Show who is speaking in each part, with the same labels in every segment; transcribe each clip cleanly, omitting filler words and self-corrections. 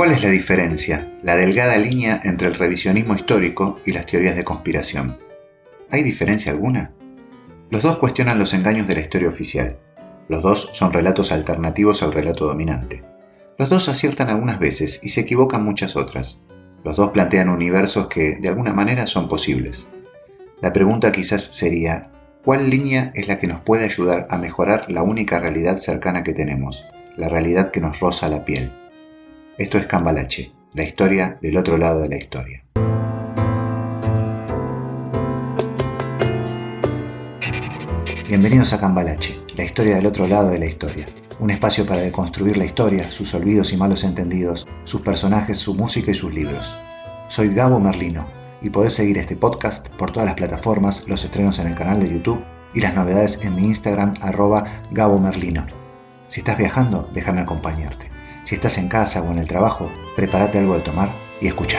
Speaker 1: ¿Cuál es la diferencia, la delgada línea entre el revisionismo histórico y las teorías de conspiración? ¿Hay diferencia alguna? Los dos cuestionan los engaños de la historia oficial. Los dos son relatos alternativos al relato dominante. Los dos aciertan algunas veces y se equivocan muchas otras. Los dos plantean universos que, de alguna manera, son posibles. La pregunta quizás sería, ¿cuál línea es la que nos puede ayudar a mejorar la única realidad cercana que tenemos, la realidad que nos roza la piel? Esto es Cambalache, la historia del otro lado de la historia. Bienvenidos a Cambalache, la historia del otro lado de la historia. Un espacio para deconstruir la historia, sus olvidos y malos entendidos, sus personajes, su música y sus libros. Soy Gabo Merlino y podés seguir este podcast por todas las plataformas, los estrenos en el canal de YouTube y las novedades en mi Instagram @GaboMerlino. Si estás viajando, déjame acompañarte. Si estás en casa o en el trabajo, prepárate algo de tomar y escucha.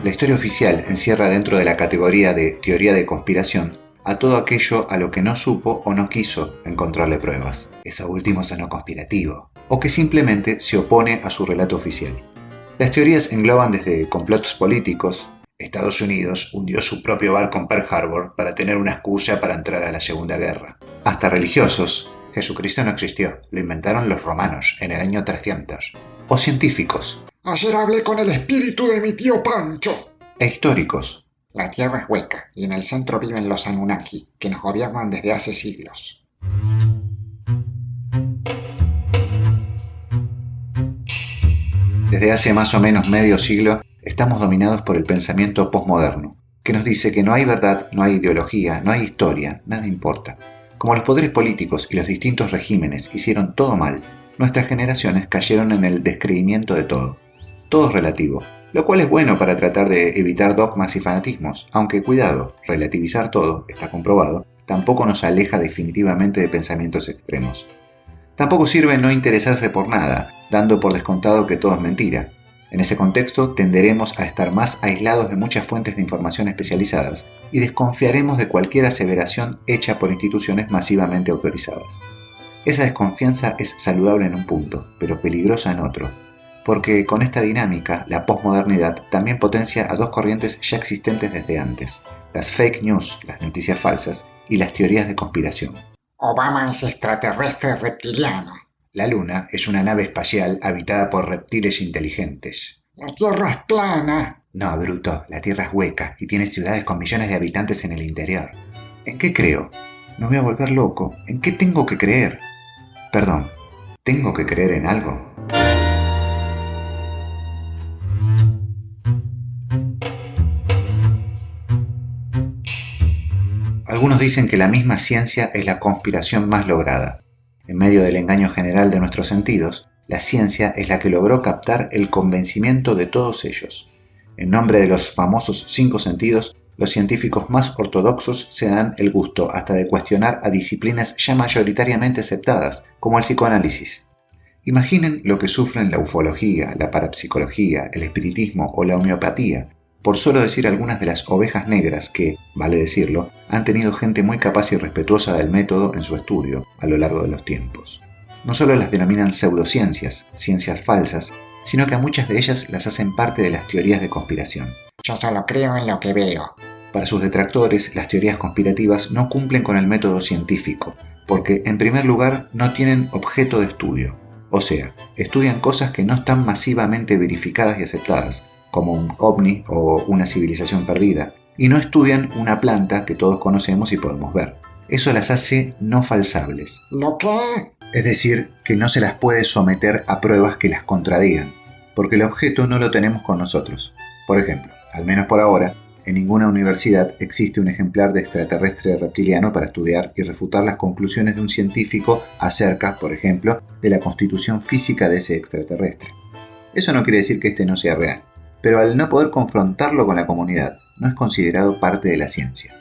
Speaker 1: La historia oficial encierra dentro de la categoría de teoría de conspiración a todo aquello a lo que no supo o no quiso encontrarle pruebas. Eso último sonó conspirativo. O que simplemente se opone a su relato oficial. Las teorías engloban desde complots políticos. Estados Unidos hundió su propio barco en Pearl Harbor para tener una excusa para entrar a la Segunda Guerra. Hasta religiosos. Jesucristo no existió, lo inventaron los romanos en el año 300. O científicos.
Speaker 2: Ayer hablé con el espíritu de mi tío Pancho.
Speaker 1: E históricos.
Speaker 2: La Tierra es hueca y en el centro viven los Anunnaki, que nos gobiernan desde hace siglos.
Speaker 1: Desde hace más o menos medio siglo estamos dominados por el pensamiento posmoderno, que nos dice que no hay verdad, no hay ideología, no hay historia, nada importa. Como los poderes políticos y los distintos regímenes hicieron todo mal, nuestras generaciones cayeron en el descreimiento de todo. Todo es relativo, lo cual es bueno para tratar de evitar dogmas y fanatismos, aunque cuidado, relativizar todo, está comprobado, tampoco nos aleja definitivamente de pensamientos extremos. Tampoco sirve no interesarse por nada, dando por descontado que todo es mentira. En ese contexto tenderemos a estar más aislados de muchas fuentes de información especializadas y desconfiaremos de cualquier aseveración hecha por instituciones masivamente autorizadas. Esa desconfianza es saludable en un punto, pero peligrosa en otro, porque con esta dinámica la posmodernidad también potencia a dos corrientes ya existentes desde antes, las fake news, las noticias falsas, y las teorías de conspiración.
Speaker 2: Obama es extraterrestre reptiliano.
Speaker 1: La Luna es una nave espacial habitada por reptiles inteligentes.
Speaker 2: La Tierra es plana.
Speaker 1: No, bruto, la Tierra es hueca y tiene ciudades con millones de habitantes en el interior. ¿En qué creo? Me voy a volver loco. ¿En qué tengo que creer? Perdón, ¿tengo que creer en algo? Algunos dicen que la misma ciencia es la conspiración más lograda. En medio del engaño general de nuestros sentidos, la ciencia es la que logró captar el convencimiento de todos ellos. En nombre de los famosos 5 sentidos, los científicos más ortodoxos se dan el gusto hasta de cuestionar a disciplinas ya mayoritariamente aceptadas, como el psicoanálisis. Imaginen lo que sufren la ufología, la parapsicología, el espiritismo o la homeopatía, por solo decir algunas de las ovejas negras que, vale decirlo, han tenido gente muy capaz y respetuosa del método en su estudio a lo largo de los tiempos. No solo las denominan pseudociencias, ciencias falsas, sino que a muchas de ellas las hacen parte de las teorías de conspiración.
Speaker 2: Yo solo creo en lo que veo.
Speaker 1: Para sus detractores, las teorías conspirativas no cumplen con el método científico, porque, en primer lugar, no tienen objeto de estudio. O sea, estudian cosas que no están masivamente verificadas y aceptadas, como un ovni o una civilización perdida, y no estudian una planta que todos conocemos y podemos ver. Eso las hace no falsables.
Speaker 2: ¿Lo qué?
Speaker 1: Es decir, que no se las puede someter a pruebas que las contradigan, porque el objeto no lo tenemos con nosotros. Por ejemplo, al menos por ahora, en ninguna universidad existe un ejemplar de extraterrestre reptiliano para estudiar y refutar las conclusiones de un científico acerca, por ejemplo, de la constitución física de ese extraterrestre. Eso no quiere decir que este no sea real, pero al no poder confrontarlo con la comunidad, no es considerado parte de la ciencia.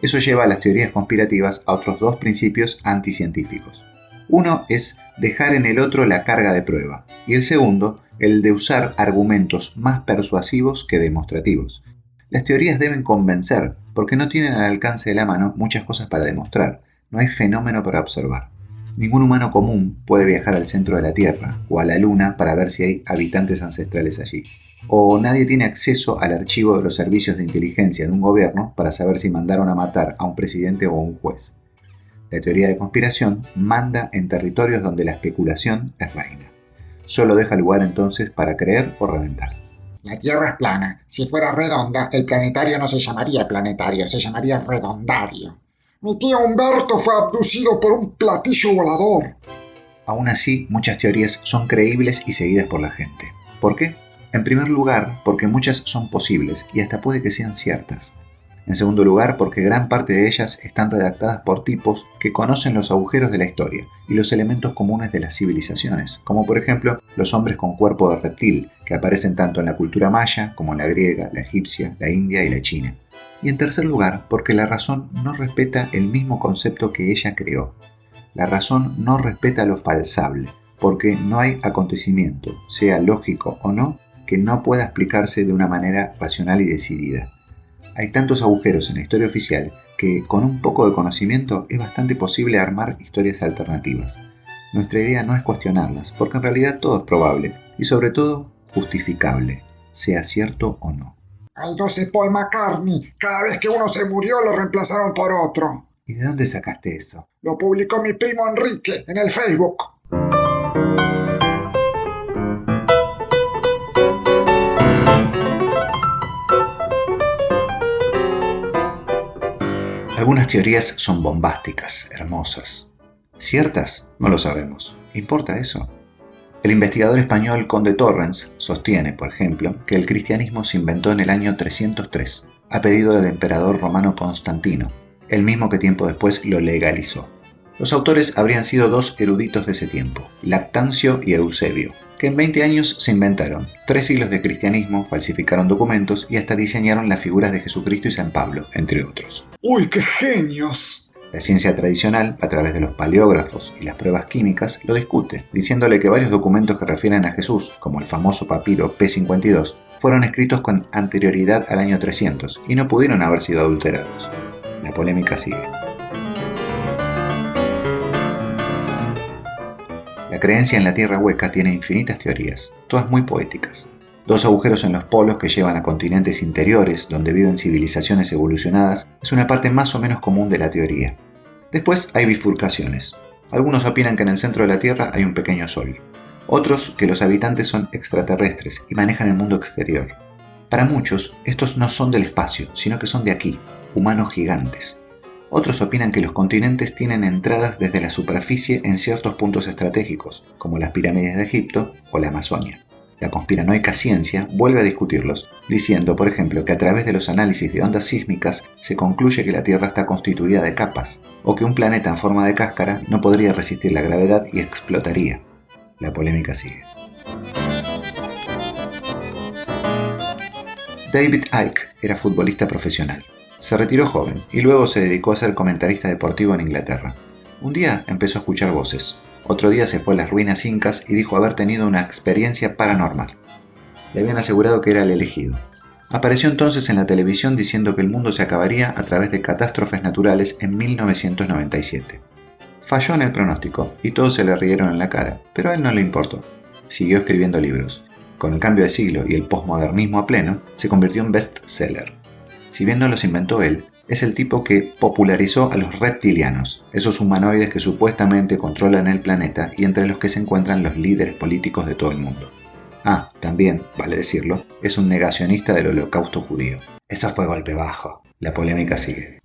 Speaker 1: Eso lleva a las teorías conspirativas a otros dos principios anticientíficos. Uno es dejar en el otro la carga de prueba, y el segundo, el de usar argumentos más persuasivos que demostrativos. Las teorías deben convencer, porque no tienen al alcance de la mano muchas cosas para demostrar, no hay fenómeno para observar. Ningún humano común puede viajar al centro de la Tierra o a la Luna para ver si hay habitantes ancestrales allí. O nadie tiene acceso al archivo de los servicios de inteligencia de un gobierno para saber si mandaron a matar a un presidente o a un juez. La teoría de conspiración manda en territorios donde la especulación es reina. Solo deja lugar entonces para creer o reventar.
Speaker 2: La Tierra es plana. Si fuera redonda, el planetario no se llamaría planetario, se llamaría redondario. Mi tío Humberto fue abducido por un platillo volador.
Speaker 1: Aún así, muchas teorías son creíbles y seguidas por la gente. ¿Por qué? En primer lugar, porque muchas son posibles y hasta puede que sean ciertas. En segundo lugar, porque gran parte de ellas están redactadas por tipos que conocen los agujeros de la historia y los elementos comunes de las civilizaciones, como por ejemplo los hombres con cuerpo de reptil, que aparecen tanto en la cultura maya como en la griega, la egipcia, la india y la china. Y en tercer lugar, porque la razón no respeta el mismo concepto que ella creó. La razón no respeta lo falsable, porque no hay acontecimiento, sea lógico o no, que no pueda explicarse de una manera racional y decidida. Hay tantos agujeros en la historia oficial que con un poco de conocimiento es bastante posible armar historias alternativas. Nuestra idea no es cuestionarlas, porque en realidad todo es probable y sobre todo justificable, sea cierto o no.
Speaker 2: Hay 12 Paul McCartney. Cada vez que uno se murió lo reemplazaron por otro.
Speaker 1: ¿Y de dónde sacaste eso?
Speaker 2: Lo publicó mi primo Enrique en el Facebook.
Speaker 1: Algunas teorías son bombásticas, hermosas. ¿Ciertas? No lo sabemos. ¿Importa eso? El investigador español Conde Torrens sostiene, por ejemplo, que el cristianismo se inventó en el año 303, a pedido del emperador romano Constantino, el mismo que tiempo después lo legalizó. Los autores habrían sido dos eruditos de ese tiempo, Lactancio y Eusebio, que en 20 años se inventaron 3 siglos de cristianismo, falsificaron documentos y hasta diseñaron las figuras de Jesucristo y San Pablo, entre otros.
Speaker 2: ¡Uy, qué genios!
Speaker 1: La ciencia tradicional, a través de los paleógrafos y las pruebas químicas, lo discute, diciéndole que varios documentos que refieren a Jesús, como el famoso papiro P52, fueron escritos con anterioridad al año 300 y no pudieron haber sido adulterados. La polémica sigue. La creencia en la Tierra hueca tiene infinitas teorías, todas muy poéticas. 2 agujeros en los polos que llevan a continentes interiores donde viven civilizaciones evolucionadas es una parte más o menos común de la teoría. Después hay bifurcaciones. Algunos opinan que en el centro de la Tierra hay un pequeño sol. Otros que los habitantes son extraterrestres y manejan el mundo exterior. Para muchos, estos no son del espacio, sino que son de aquí, humanos gigantes. Otros opinan que los continentes tienen entradas desde la superficie en ciertos puntos estratégicos, como las pirámides de Egipto o la Amazonia. La conspiranoica ciencia vuelve a discutirlos, diciendo, por ejemplo, que a través de los análisis de ondas sísmicas se concluye que la Tierra está constituida de capas, o que un planeta en forma de cáscara no podría resistir la gravedad y explotaría. La polémica sigue. David Icke era futbolista profesional. Se retiró joven y luego se dedicó a ser comentarista deportivo en Inglaterra. Un día empezó a escuchar voces. Otro día se fue a las ruinas incas y dijo haber tenido una experiencia paranormal. Le habían asegurado que era el elegido. Apareció entonces en la televisión diciendo que el mundo se acabaría a través de catástrofes naturales en 1997. Falló en el pronóstico y todos se le rieron en la cara, pero a él no le importó. Siguió escribiendo libros. Con el cambio de siglo y el posmodernismo a pleno, se convirtió en bestseller. Si bien no los inventó él, es el tipo que popularizó a los reptilianos, esos humanoides que supuestamente controlan el planeta y entre los que se encuentran los líderes políticos de todo el mundo. Ah, también, vale decirlo, es un negacionista del holocausto judío. Eso fue golpe bajo. La polémica sigue.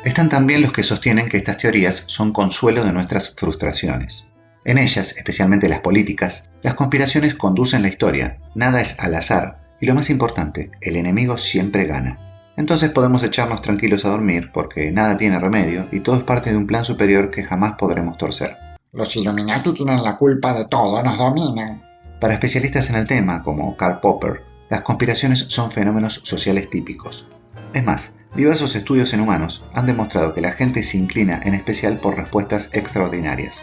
Speaker 1: Están también los que sostienen que estas teorías son consuelo de nuestras frustraciones. En ellas, especialmente las políticas, las conspiraciones conducen la historia, nada es al azar, y lo más importante, el enemigo siempre gana. Entonces podemos echarnos tranquilos a dormir porque nada tiene remedio y todo es parte de un plan superior que jamás podremos torcer.
Speaker 2: Los Illuminati tienen la culpa de todo, nos dominan.
Speaker 1: Para especialistas en el tema, como Karl Popper, las conspiraciones son fenómenos sociales típicos. Es más, diversos estudios en humanos han demostrado que la gente se inclina en especial por respuestas extraordinarias.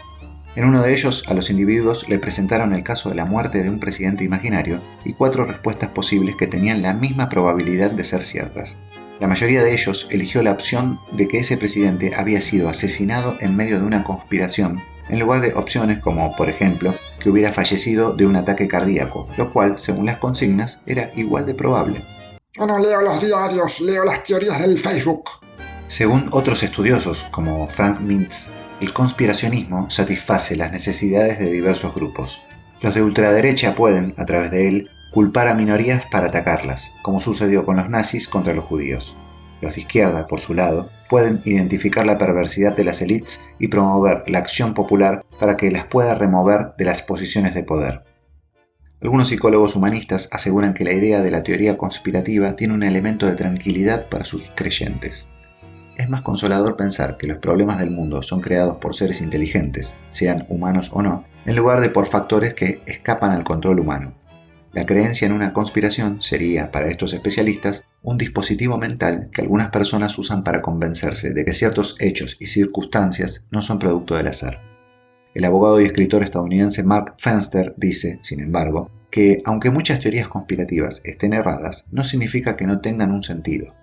Speaker 1: En uno de ellos, a los individuos le presentaron el caso de la muerte de un presidente imaginario y 4 respuestas posibles que tenían la misma probabilidad de ser ciertas. La mayoría de ellos eligió la opción de que ese presidente había sido asesinado en medio de una conspiración, en lugar de opciones como, por ejemplo, que hubiera fallecido de un ataque cardíaco, lo cual, según las consignas, era igual de probable.
Speaker 2: Yo no leo los diarios, leo las teorías del Facebook.
Speaker 1: Según otros estudiosos, como Frank Mintz, el conspiracionismo satisface las necesidades de diversos grupos. Los de ultraderecha pueden, a través de él, culpar a minorías para atacarlas, como sucedió con los nazis contra los judíos. Los de izquierda, por su lado, pueden identificar la perversidad de las élites y promover la acción popular para que las pueda remover de las posiciones de poder. Algunos psicólogos humanistas aseguran que la idea de la teoría conspirativa tiene un elemento de tranquilidad para sus creyentes. Es más consolador pensar que los problemas del mundo son creados por seres inteligentes, sean humanos o no, en lugar de por factores que escapan al control humano. La creencia en una conspiración sería, para estos especialistas, un dispositivo mental que algunas personas usan para convencerse de que ciertos hechos y circunstancias no son producto del azar. El abogado y escritor estadounidense Mark Fenster dice, sin embargo, que aunque muchas teorías conspirativas estén erradas, no significa que no tengan un sentido.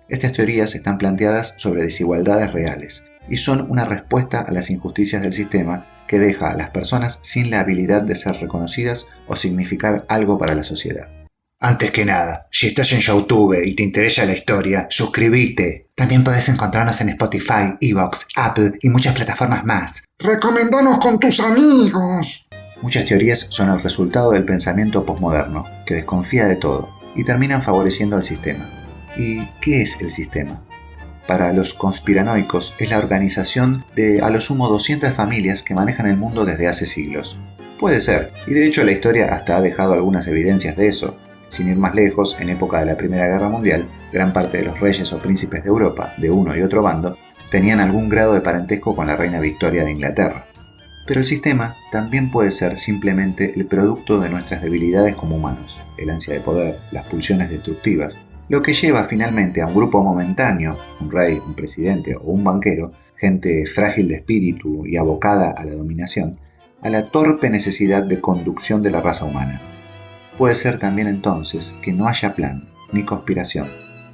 Speaker 1: Estas teorías están planteadas sobre desigualdades reales y son una respuesta a las injusticias del sistema que deja a las personas sin la habilidad de ser reconocidas o significar algo para la sociedad. Antes que nada, si estás en YouTube y te interesa la historia, suscríbete. También podés encontrarnos en Spotify, Evox, Apple y muchas plataformas más.
Speaker 2: ¡Recomendanos con tus amigos!
Speaker 1: Muchas teorías son el resultado del pensamiento posmoderno, que desconfía de todo, y terminan favoreciendo al sistema. ¿Y qué es el sistema? Para los conspiranoicos es la organización de a lo sumo 200 familias que manejan el mundo desde hace siglos. Puede ser, y de hecho la historia hasta ha dejado algunas evidencias de eso. Sin ir más lejos, en época de la Primera Guerra Mundial, gran parte de los reyes o príncipes de Europa, de uno y otro bando, tenían algún grado de parentesco con la reina Victoria de Inglaterra. Pero el sistema también puede ser simplemente el producto de nuestras debilidades como humanos, el ansia de poder, las pulsiones destructivas, lo que lleva finalmente a un grupo momentáneo, un rey, un presidente o un banquero, gente frágil de espíritu y abocada a la dominación, a la torpe necesidad de conducción de la raza humana. Puede ser también entonces que no haya plan ni conspiración,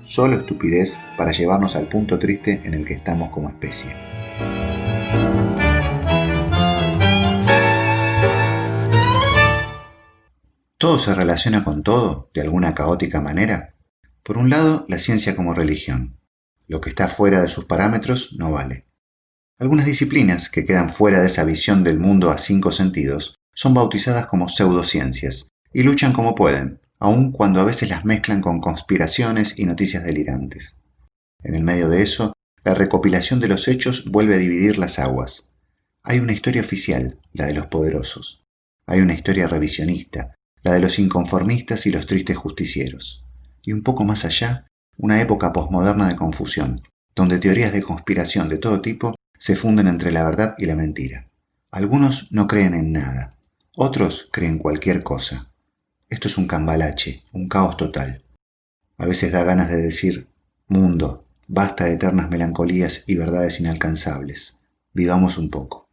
Speaker 1: solo estupidez para llevarnos al punto triste en el que estamos como especie. ¿Todo se relaciona con todo de alguna caótica manera? Por un lado, la ciencia como religión. Lo que está fuera de sus parámetros no vale. Algunas disciplinas que quedan fuera de esa visión del mundo a 5 sentidos son bautizadas como pseudociencias y luchan como pueden, aun cuando a veces las mezclan con conspiraciones y noticias delirantes. En el medio de eso, la recopilación de los hechos vuelve a dividir las aguas. Hay una historia oficial, la de los poderosos. Hay una historia revisionista, la de los inconformistas y los tristes justicieros. Y un poco más allá, una época posmoderna de confusión, donde teorías de conspiración de todo tipo se funden entre la verdad y la mentira. Algunos no creen en nada, otros creen cualquier cosa. Esto es un cambalache, un caos total. A veces da ganas de decir, mundo, basta de eternas melancolías y verdades inalcanzables. Vivamos un poco.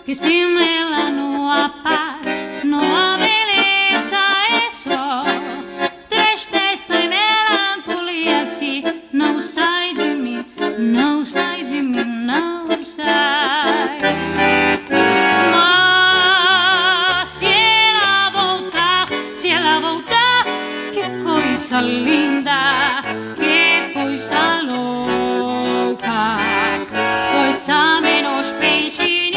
Speaker 3: Que sin ela não há paz, não há beleza, é só tristeza e melancolia que não sai de mim, não sai de mim, não sai. Mas se ela voltar, que coisa linda, que coisa louca, coisa menos peixinhosa.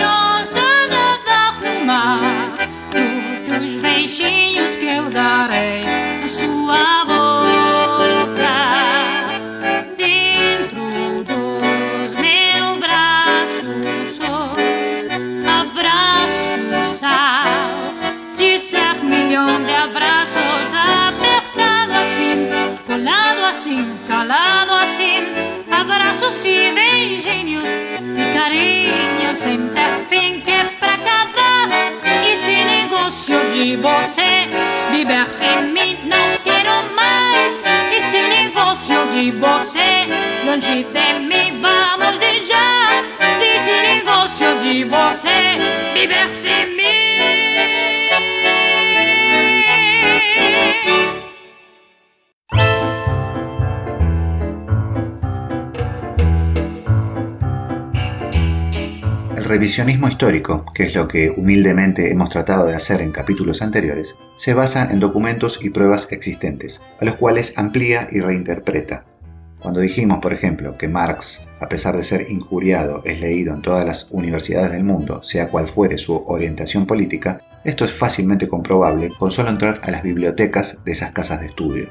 Speaker 3: impossíveis gênios ficariam sempre afim que é pra acabar. Esse negócio de você viver sem mim não quero mais. Esse negócio de você longe de mim vamos deixar. Esse negócio de você viver sem mim.
Speaker 1: El revisionismo histórico, que es lo que humildemente hemos tratado de hacer en capítulos anteriores, se basa en documentos y pruebas existentes, a los cuales amplía y reinterpreta. Cuando dijimos, por ejemplo, que Marx, a pesar de ser injuriado, es leído en todas las universidades del mundo, sea cual fuere su orientación política, esto es fácilmente comprobable con solo entrar a las bibliotecas de esas casas de estudio.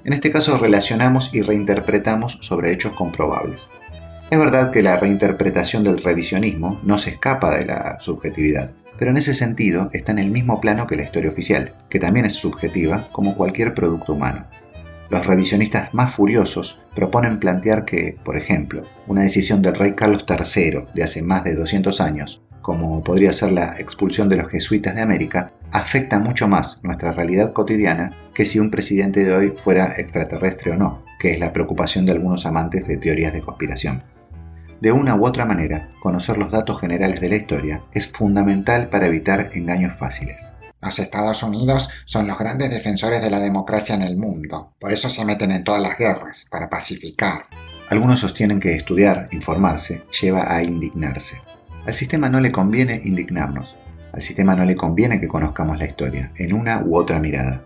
Speaker 1: En este caso relacionamos y reinterpretamos sobre hechos comprobables. Es verdad que la reinterpretación del revisionismo no se escapa de la subjetividad, pero en ese sentido está en el mismo plano que la historia oficial, que también es subjetiva como cualquier producto humano. Los revisionistas más furiosos proponen plantear que, por ejemplo, una decisión del rey Carlos III de hace más de 200 años, como podría ser la expulsión de los jesuitas de América, afecta mucho más nuestra realidad cotidiana que si un presidente de hoy fuera extraterrestre o no, que es la preocupación de algunos amantes de teorías de conspiración. De una u otra manera, conocer los datos generales de la historia es fundamental para evitar engaños fáciles.
Speaker 2: Los Estados Unidos son los grandes defensores de la democracia en el mundo. Por eso se meten en todas las guerras, para pacificar.
Speaker 1: Algunos sostienen que estudiar, informarse, lleva a indignarse. Al sistema no le conviene indignarnos. Al sistema no le conviene que conozcamos la historia, en una u otra mirada.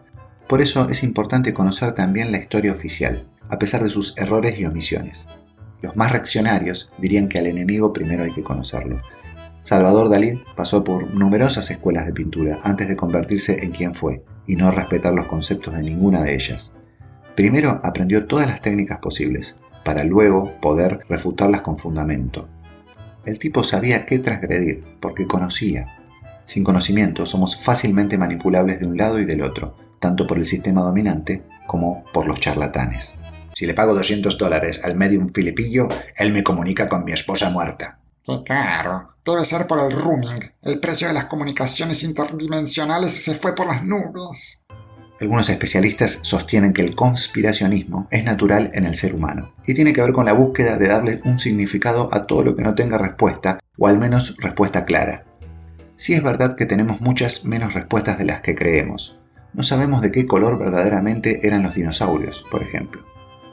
Speaker 1: Por eso es importante conocer también la historia oficial, a pesar de sus errores y omisiones. Los más reaccionarios dirían que al enemigo primero hay que conocerlo. Salvador Dalí pasó por numerosas escuelas de pintura antes de convertirse en quien fue y no respetar los conceptos de ninguna de ellas. Primero aprendió todas las técnicas posibles, para luego poder refutarlas con fundamento. El tipo sabía qué transgredir, porque conocía. Sin conocimiento somos fácilmente manipulables de un lado y del otro, tanto por el sistema dominante como por los charlatanes. Si le pago $200 al medium filipillo, él me comunica con mi esposa muerta.
Speaker 2: ¡Qué caro! Debe ser por el roaming. El precio de las comunicaciones interdimensionales se fue por las nubes.
Speaker 1: Algunos especialistas sostienen que el conspiracionismo es natural en el ser humano y tiene que ver con la búsqueda de darle un significado a todo lo que no tenga respuesta, o al menos respuesta clara. Sí es verdad que tenemos muchas menos respuestas de las que creemos. No sabemos de qué color verdaderamente eran los dinosaurios, por ejemplo.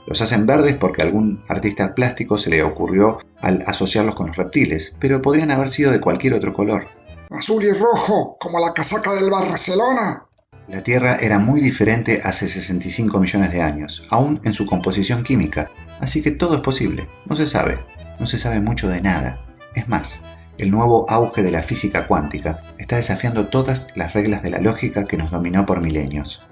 Speaker 1: Los hacen verdes porque a algún artista plástico se le ocurrió al asociarlos con los reptiles, pero podrían haber sido de cualquier otro color.
Speaker 2: ¡Azul y rojo, como la casaca del Barcelona!
Speaker 1: La Tierra era muy diferente hace 65 millones de años, aún en su composición química, así que todo es posible. No se sabe mucho de nada. Es más, el nuevo auge de la física cuántica está desafiando todas las reglas de la lógica que nos dominó por milenios.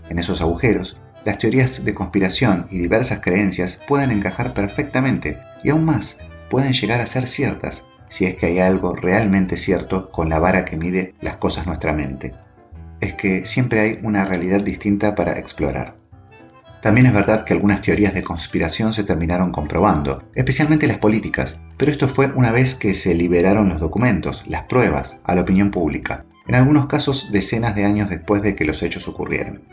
Speaker 1: En esos agujeros, las teorías de conspiración y diversas creencias pueden encajar perfectamente y aún más, pueden llegar a ser ciertas, si es que hay algo realmente cierto con la vara que mide las cosas nuestra mente. Es que siempre hay una realidad distinta para explorar. También es verdad que algunas teorías de conspiración se terminaron comprobando, especialmente las políticas, pero esto fue una vez que se liberaron los documentos, las pruebas, a la opinión pública, en algunos casos decenas de años después de que los hechos ocurrieron.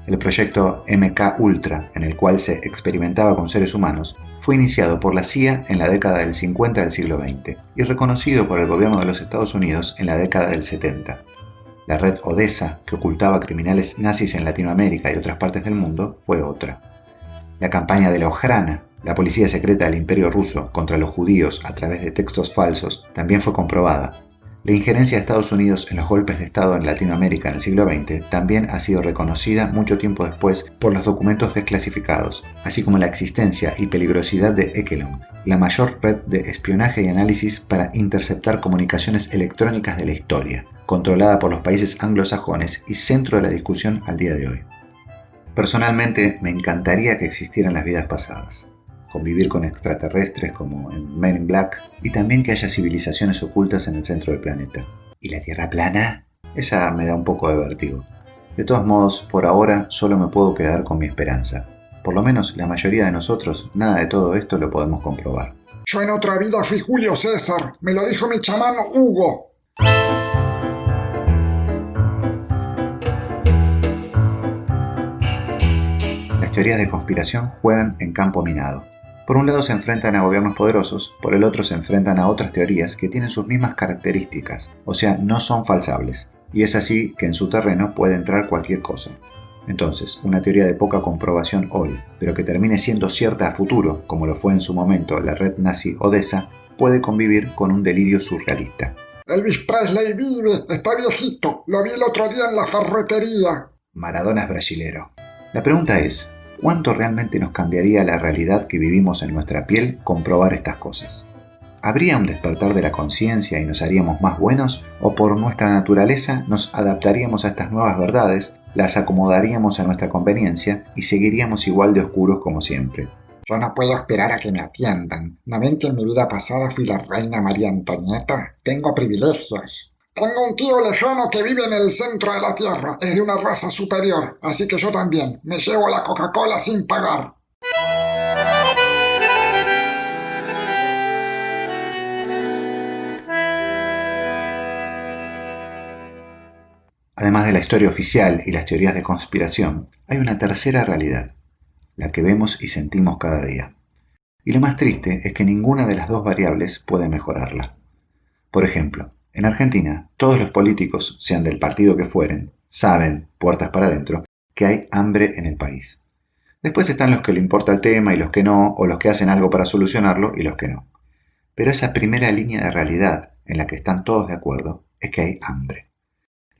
Speaker 1: El proyecto MK-Ultra, en el cual se experimentaba con seres humanos, fue iniciado por la CIA en la década del 50 del siglo XX y reconocido por el gobierno de los Estados Unidos en la década del 70. La red Odessa, que ocultaba criminales nazis en Latinoamérica y otras partes del mundo, fue otra. La campaña de la Ojrana, la policía secreta del Imperio Ruso contra los judíos a través de textos falsos, también fue comprobada. La injerencia de Estados Unidos en los golpes de Estado en Latinoamérica en el siglo XX también ha sido reconocida mucho tiempo después por los documentos desclasificados, así como la existencia y peligrosidad de Echelon, la mayor red de espionaje y análisis para interceptar comunicaciones electrónicas de la historia, controlada por los países anglosajones y centro de la discusión al día de hoy. Personalmente, me encantaría que existieran las vidas pasadas. Convivir con extraterrestres como en Men in Black, y también que haya civilizaciones ocultas en el centro del planeta. ¿Y la Tierra plana? Esa me da un poco de vértigo. De todos modos, por ahora solo me puedo quedar con mi esperanza. Por lo menos la mayoría de nosotros, nada de todo esto lo podemos comprobar.
Speaker 2: Yo en otra vida fui Julio César, me lo dijo mi chamán Hugo.
Speaker 1: Las teorías de conspiración juegan en campo minado. Por un lado se enfrentan a gobiernos poderosos, por el otro se enfrentan a otras teorías que tienen sus mismas características, o sea, no son falsables, y es así que en su terreno puede entrar cualquier cosa. Entonces, una teoría de poca comprobación hoy, pero que termine siendo cierta a futuro, como lo fue en su momento la red nazi Odessa, puede convivir con un delirio surrealista.
Speaker 2: Elvis Presley vive, está viejito, lo vi el otro día en la ferretería.
Speaker 1: Maradona es brasilero. La pregunta es, ¿cuánto realmente nos cambiaría la realidad que vivimos en nuestra piel comprobar estas cosas? ¿Habría un despertar de la conciencia y nos haríamos más buenos? ¿O por nuestra naturaleza nos adaptaríamos a estas nuevas verdades, las acomodaríamos a nuestra conveniencia y seguiríamos igual de oscuros como siempre?
Speaker 2: Yo no puedo esperar a que me atiendan. ¿No ven que en mi vida pasada fui la reina María Antonieta? Tengo privilegios. Tengo un tío lejano que vive en el centro de la Tierra. Es de una raza superior, así que yo también. Me llevo la Coca-Cola sin pagar.
Speaker 1: Además de la historia oficial y las teorías de conspiración, hay una tercera realidad, la que vemos y sentimos cada día. Y lo más triste es que ninguna de las dos variables puede mejorarla. Por ejemplo, en Argentina, todos los políticos, sean del partido que fueren, saben, puertas para adentro, que hay hambre en el país. Después están los que le importa el tema y los que no, o los que hacen algo para solucionarlo y los que no. Pero esa primera línea de realidad, en la que están todos de acuerdo, es que hay hambre.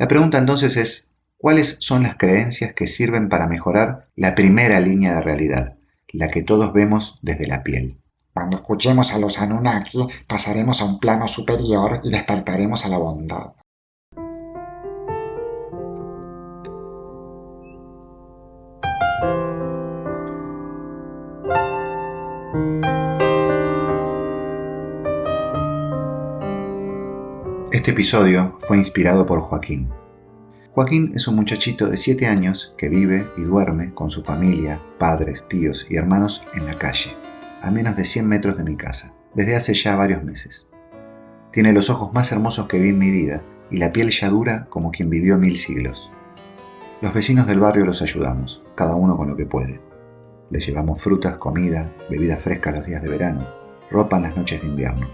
Speaker 1: La pregunta entonces es, ¿cuáles son las creencias que sirven para mejorar la primera línea de realidad, la que todos vemos desde la piel?
Speaker 2: Cuando escuchemos a los Anunnaki, pasaremos a un plano superior y despertaremos a la bondad.
Speaker 1: Este episodio fue inspirado por Joaquín. Joaquín es un muchachito de 7 años que vive y duerme con su familia, padres, tíos y hermanos en la calle, a menos de 100 metros de mi casa, desde hace ya varios meses. Tiene los ojos más hermosos que vi en mi vida y la piel ya dura como quien vivió 1000 siglos. Los vecinos del barrio los ayudamos, cada uno con lo que puede. Les llevamos frutas, comida, bebidas frescas los días de verano, ropa en las noches de invierno.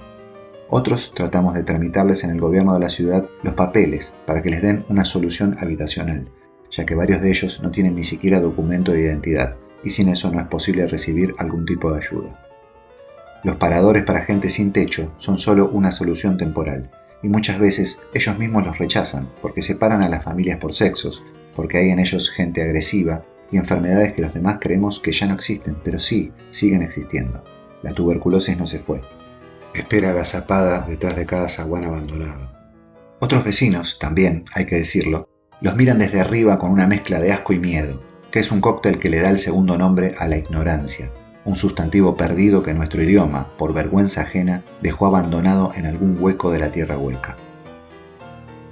Speaker 1: Otros tratamos de tramitarles en el gobierno de la ciudad los papeles para que les den una solución habitacional, ya que varios de ellos no tienen ni siquiera documento de identidad y sin eso no es posible recibir algún tipo de ayuda. Los paradores para gente sin techo son solo una solución temporal y muchas veces ellos mismos los rechazan porque separan a las familias por sexos, porque hay en ellos gente agresiva y enfermedades que los demás creemos que ya no existen, pero sí, siguen existiendo. La tuberculosis no se fue. Espera agazapada detrás de cada zaguán abandonado. Otros vecinos, también, hay que decirlo, los miran desde arriba con una mezcla de asco y miedo, que es un cóctel que le da el segundo nombre a la ignorancia, un sustantivo perdido que nuestro idioma, por vergüenza ajena, dejó abandonado en algún hueco de la tierra hueca.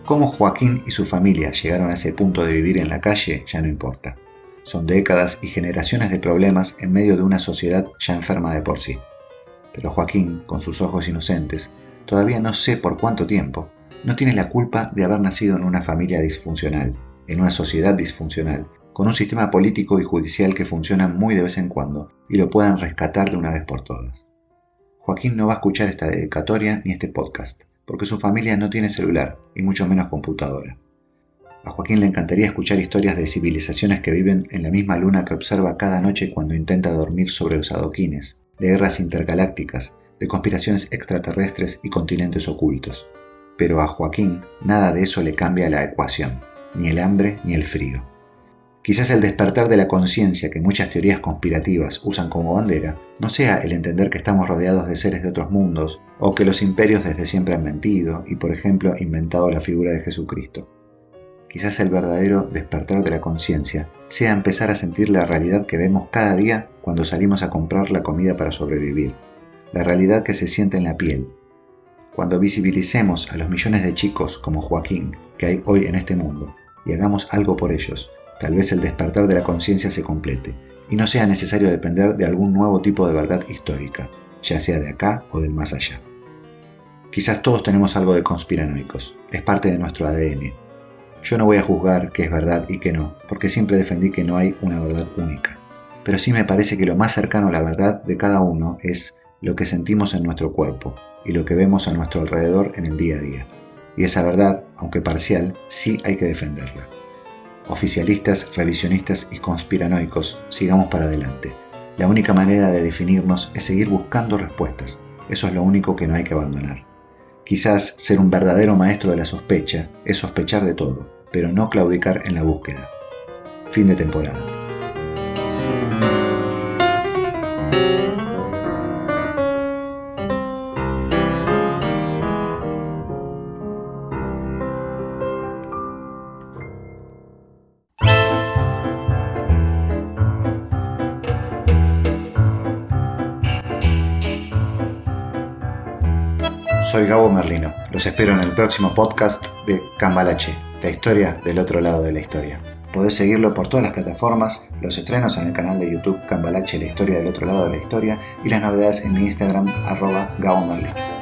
Speaker 1: Cómo Joaquín y su familia llegaron a ese punto de vivir en la calle ya no importa. Son décadas y generaciones de problemas en medio de una sociedad ya enferma de por sí. Pero Joaquín, con sus ojos inocentes, todavía no sé por cuánto tiempo, no tiene la culpa de haber nacido en una familia disfuncional, en una sociedad disfuncional, con un sistema político y judicial que funcionan muy de vez en cuando y lo puedan rescatar de una vez por todas. Joaquín no va a escuchar esta dedicatoria ni este podcast, porque su familia no tiene celular y mucho menos computadora. A Joaquín le encantaría escuchar historias de civilizaciones que viven en la misma luna que observa cada noche cuando intenta dormir sobre los adoquines, de guerras intergalácticas, de conspiraciones extraterrestres y continentes ocultos. Pero a Joaquín nada de eso le cambia la ecuación, ni el hambre ni el frío. Quizás el despertar de la conciencia que muchas teorías conspirativas usan como bandera no sea el entender que estamos rodeados de seres de otros mundos o que los imperios desde siempre han mentido y, por ejemplo, inventado la figura de Jesucristo. Quizás el verdadero despertar de la conciencia sea empezar a sentir la realidad que vemos cada día cuando salimos a comprar la comida para sobrevivir, la realidad que se siente en la piel. Cuando visibilicemos a los millones de chicos como Joaquín que hay hoy en este mundo y hagamos algo por ellos, tal vez el despertar de la conciencia se complete y no sea necesario depender de algún nuevo tipo de verdad histórica, ya sea de acá o del más allá. Quizás todos tenemos algo de conspiranoicos, es parte de nuestro ADN. Yo no voy a juzgar qué es verdad y qué no, porque siempre defendí que no hay una verdad única. Pero sí me parece que lo más cercano a la verdad de cada uno es lo que sentimos en nuestro cuerpo y lo que vemos a nuestro alrededor en el día a día. Y esa verdad, aunque parcial, sí hay que defenderla. Oficialistas, revisionistas y conspiranoicos, sigamos para adelante. La única manera de definirnos es seguir buscando respuestas. Eso es lo único que no hay que abandonar. Quizás ser un verdadero maestro de la sospecha es sospechar de todo, pero no claudicar en la búsqueda. Fin de temporada. Soy Gabo Merlino. Los espero en el próximo podcast de Cambalache, la historia del otro lado de la historia. Podés seguirlo por todas las plataformas, los estrenos en el canal de YouTube Cambalache, la historia del otro lado de la historia, y las novedades en mi Instagram @GaboMerlino.